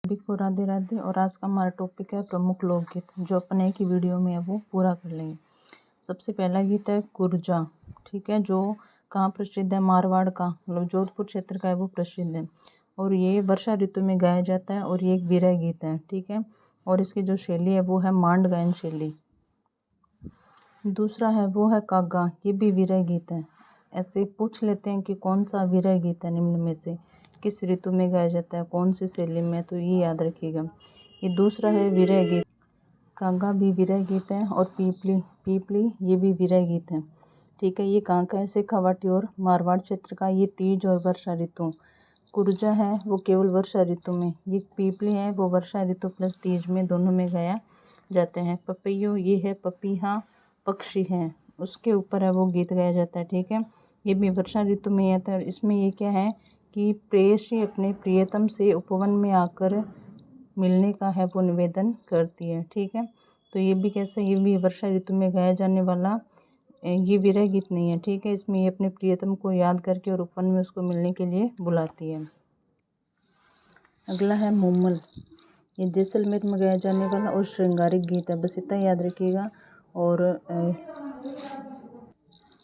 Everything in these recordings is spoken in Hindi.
सभी को राधे राधे। और आज का हमारा टॉपिक है प्रमुख लोकगीत, जो अपन एक ही वीडियो में है वो पूरा कर लेंगे। सबसे पहला गीत है कुरजा, ठीक है, जो कहाँ प्रसिद्ध है, मारवाड़ का, मतलब जोधपुर क्षेत्र का है वो प्रसिद्ध है। और ये वर्षा ऋतु में गाया जाता है और ये एक विरह गीत है, ठीक है। और इसकी जो शैली है वो है मांड गायन शैली। दूसरा है वो है कागा, ये भी विरह गीत है। ऐसे पूछ लेते हैं कि कौन सा विरह गीत है निम्न में से, किस ऋतु में गाया जाता है, कौन सी शैली में, तो ये याद रखिएगा। ये दूसरा है विरह गीत। कागा भी विरह गीत है। और पीपली, पीपली ये भी विरह गीत है, ठीक है। ये कहाँ का है, शेखावाटी और मारवाड़ क्षेत्र का। ये तीज और वर्षा ऋतु। कुरजा है वो केवल वर्षा ऋतु में, ये पीपली है वो वर्षा ऋतु प्लस तीज में दोनों में गाया जाते हैं। पपैयो ये है पपीहा पक्षी है, उसके ऊपर है वो गीत गाया जाता है, ठीक है। ये भी वर्षा ऋतु में आता है। इसमें ये क्या है कि प्रेयसी अपने प्रियतम से उपवन में आकर मिलने का है वो निवेदन करती है, ठीक है। तो ये भी कैसा, ये भी वर्षा ऋतु में गाया जाने वाला ये विरह गीत नहीं है, ठीक है। इसमें ये अपने प्रियतम को याद करके और उपवन में उसको मिलने के लिए बुलाती है। अगला है मुम्मल, ये जैसलमेर में गाया जाने वाला और श्रृंगारिक गीत है, बस इतना याद रखिएगा। और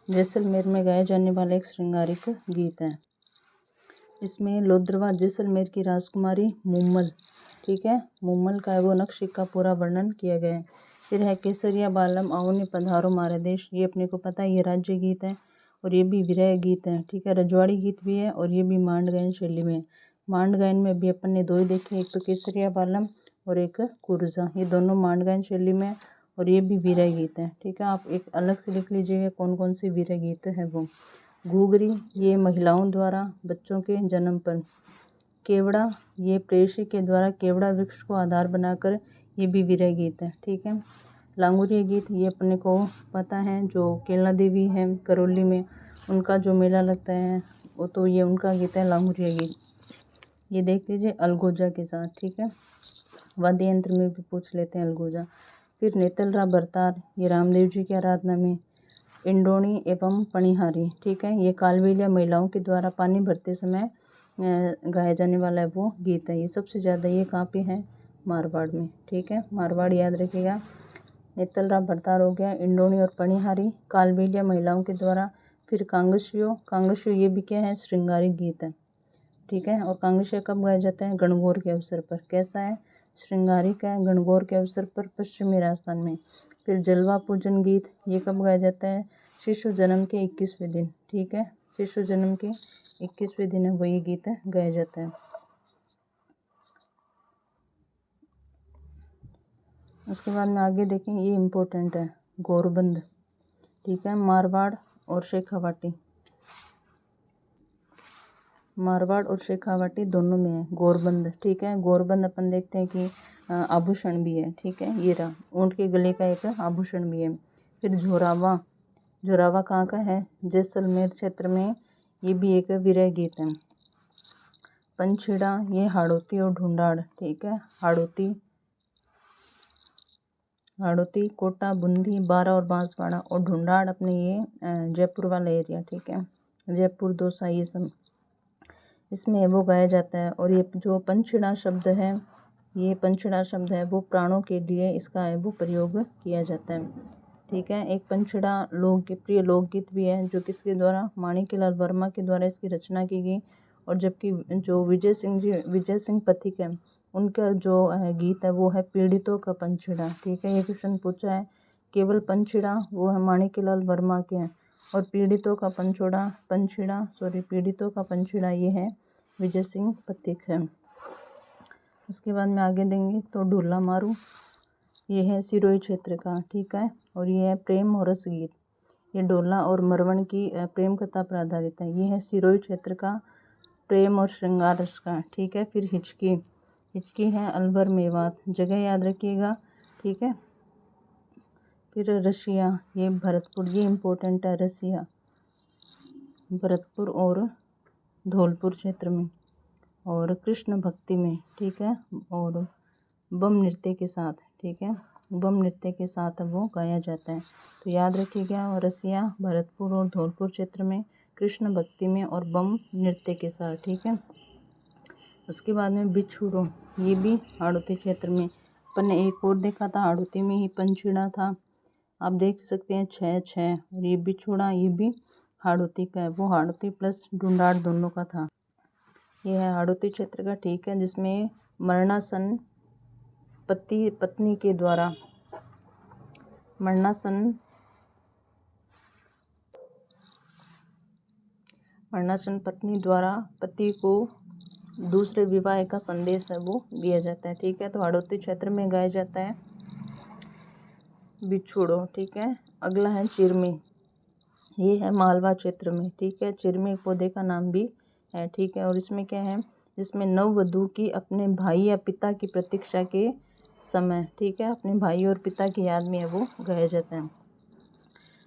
जैसलमेर में गाया जाने वाला एक श्रृंगारिक गीत है। इसमें लोद्रवा जैसलमेर की राजकुमारी मुम्मल, ठीक है, मुम्मल का है वो नक्श का पूरा वर्णन किया गया है। फिर है केसरिया बालम आओ ने पधारो मारे देश, ये अपने को पता है ये राज्य गीत है और ये भी विरह गीत है, ठीक है। रजवाड़ी गीत भी है और ये भी मांड गायन शैली में। मांड गायन में भी अपन ने दो ही देखे, एक तो केसरिया बालम और एक कुरजा, ये दोनों मांड गायन शैली में और ये भी विरह गीत है, ठीक है। आप एक अलग से लिख लीजिएगा कौन कौन सी विरह गीत है वो। घूगरी ये महिलाओं द्वारा बच्चों के जन्म पर। केवड़ा ये प्रेयसी के द्वारा केवड़ा वृक्ष को आधार बनाकर, ये भी विरह गीत है, ठीक है। लांगुरिया गीत ये अपने को पता है, जो केला देवी है करौली में, उनका जो मेला लगता है वो, तो ये उनका गीत है लांगुरिया गीत। ये देख लीजिए अलगोजा के साथ, ठीक है। वाद्य यंत्र में भी पूछ लेते हैं अलगोजा। फिर नेतलरा बरतार ये रामदेव जी की आराधना में। इंडोणी एवं पणिहारी, ठीक है, ये कालबेलिया महिलाओं के द्वारा पानी भरते समय गाया जाने वाला है वो गीत है। ये सबसे ज़्यादा ये कहाँ पे है, मारवाड़ में, ठीक है, मारवाड़ याद रखिएगा। नेतलरा भरतार हो गया, इंडोणी और पणिहारी कालबेलिया महिलाओं के द्वारा। फिर कांगशियो, कांगशियो ये भी क्या है, श्रृंगारिक गीत है, ठीक है। और कांगशियो कब गाया जाता है, गणगौर के अवसर पर। कैसा है, श्रृंगारिक है, गणगौर के अवसर पर पश्चिमी राजस्थान में। फिर जलवा पूजन गीत ये कब गाया जाता है, शिशु जन्म के 21वें दिन, ठीक है, शिशु जन्म के 21वें दिन है वो ये गीत गाया जाता है। उसके बाद में आगे देखें, ये इम्पोर्टेंट है, गोरबंद, ठीक है, मारवाड़ और शेखावाटी, मारवाड़ और शेखावाटी दोनों में है गोरबंद, ठीक है। गोरबंद अपन देखते हैं कि आभूषण भी है, ठीक है, ये रहा ऊँट के गले का एक आभूषण भी है। फिर झोरावा, झोरावा कहाँ का है, जैसलमेर क्षेत्र में, ये भी एक विरह गीत है। पंछीड़ा ये हाड़ौती और ढूंढाड़, ठीक है, हाड़ौती, हाड़ौती कोटा बूंदी बारा और बांसवाड़ा, और ढूंढाड़ अपने ये जयपुर वाला एरिया, ठीक है, जयपुर दौसा ये सब इसमें वो गाया जाता है। और ये जो पंछीड़ा शब्द है, ये पंछीड़ा शब्द है वो प्राणों के लिए इसका है वो प्रयोग किया जाता है, ठीक है। एक पंछीड़ा लोकप्रिय लोकगीत भी है, जो किसके द्वारा, माणिक्यलाल वर्मा के द्वारा इसकी रचना की गई। और जबकि जो विजय सिंह पथिक है, उनका जो गीत है वो है पीड़ितों का पंछीड़ा, ठीक है। ये क्वेश्चन पूछा है, केवल पंछीड़ा वो है माणिक्यलाल वर्मा के हैं, और पीड़ितों का पीड़ितों का पंछीड़ा ये है विजय सिंह पथिक है। उसके बाद में आगे देंगे तो ढोला मारू ये है सिरोही क्षेत्र का, ठीक है। और ये है प्रेम और रस गीत, ये ढोला और मरवण की प्रेम कथा पर आधारित है। ये है सिरोही क्षेत्र का प्रेम और श्रृंगार रस का, ठीक है। फिर हिचकी, हिचकी है अलवर मेवात, जगह याद रखिएगा, ठीक है। फिर रसिया ये भरतपुर, ये इम्पोर्टेंट है, रसिया भरतपुर और धौलपुर क्षेत्र में। और कृष्ण भक्ति में, ठीक है, और बम नृत्य के साथ, ठीक है, बम नृत्य के साथ वो गाया जाता है। तो याद रखिएगा, रसिया भरतपुर और धौलपुर क्षेत्र में, कृष्ण भक्ति में और बम नृत्य के साथ, ठीक है। उसके बाद में बिछुड़ो, ये भी हाड़ौती क्षेत्र में। अपन ने एक और देखा था हाड़ौती में ही पंचीड़ा था, आप देख सकते हैं 6 और ये बिछुड़ा ये भी हाड़ौती का है, वो हाड़ौती प्लस ढूंढाड़ दोनों का था। ये है हाड़ौती क्षेत्र का, ठीक है, जिसमें मरणासन पति पत्नी के द्वारा मरणासन पत्नी द्वारा पति को दूसरे विवाह का संदेश है वो दिया जाता है, ठीक है। तो हाड़ौती क्षेत्र में गाया जाता है बिछुड़ो, ठीक है। अगला है चिरमी, ये है मालवा क्षेत्र में, ठीक है। चिरमी एक पौधे का नाम भी है, ठीक है। और इसमें क्या है, जिसमें नववधु की अपने भाई या पिता की प्रतीक्षा के समय, ठीक है, अपने भाई और पिता की याद में वो गाया जाता है।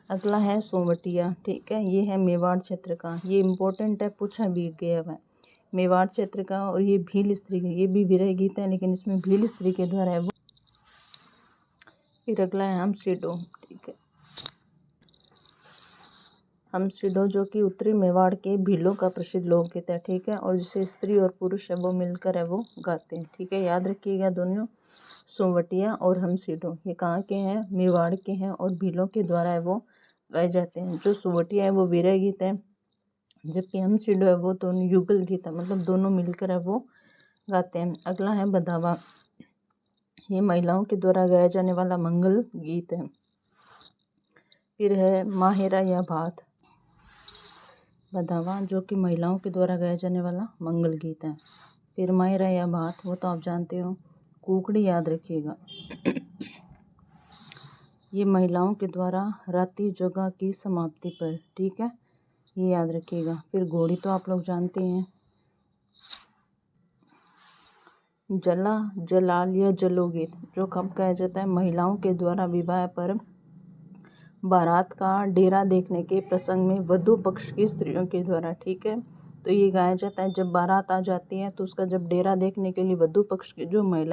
अगला है सोवटिया, ठीक है, ये है मेवाड़ क्षेत्र का, ये इम्पोर्टेंट है, पूछा भी गया है मेवाड़ क्षेत्र का। और ये भील स्त्री, ये भी विरह गीत है, लेकिन इसमें भील स्त्री के द्वारा है वो। फिर अगला है हमसिडो, ठीक है, हमसिडो जो कि उत्तरी मेवाड़ के भीलों का प्रसिद्ध लोकगीत है, ठीक है। और जिसे स्त्री और पुरुष है वो मिलकर है वो गाते हैं, ठीक है। याद रखिएगा दोनों, सोवटिया और हमसिडो ये कहाँ के हैं, मेवाड़ के हैं, और भीलों के द्वारा है वो गाए जाते हैं। जो सोवटिया है वो विरह गीत है, जबकि हमसिडो है वो दोनों युगल गीत है, मतलब दोनों मिलकर है वो गाते हैं। अगला है बधावा, ये महिलाओं के द्वारा गाया जाने वाला मंगल गीत है। फिर है माहेरा या भात, बधावा जो कि महिलाओं के द्वारा गाया जाने वाला मंगल गीत है। फिर माहेरा या भात वो तो आप जानते हो। कुकड़ी याद रखिएगा, ये महिलाओं के द्वारा रात्रि जगह की समाप्ति पर, ठीक है, ये याद रखिएगा। फिर घोड़ी तो आप लोग जानते हैं, जला जलाल या जलोगीत जो कब गाया जाता है, महिलाओं के द्वारा विवाह पर बारात का डेरा देखने के प्रसंग में वधु पक्ष की स्त्रियों के द्वारा, ठीक है। तो ये गाया जाता है जब बारात आ जाती है, तो उसका जब डेरा देखने के लिए वधु पक्ष की जो महिला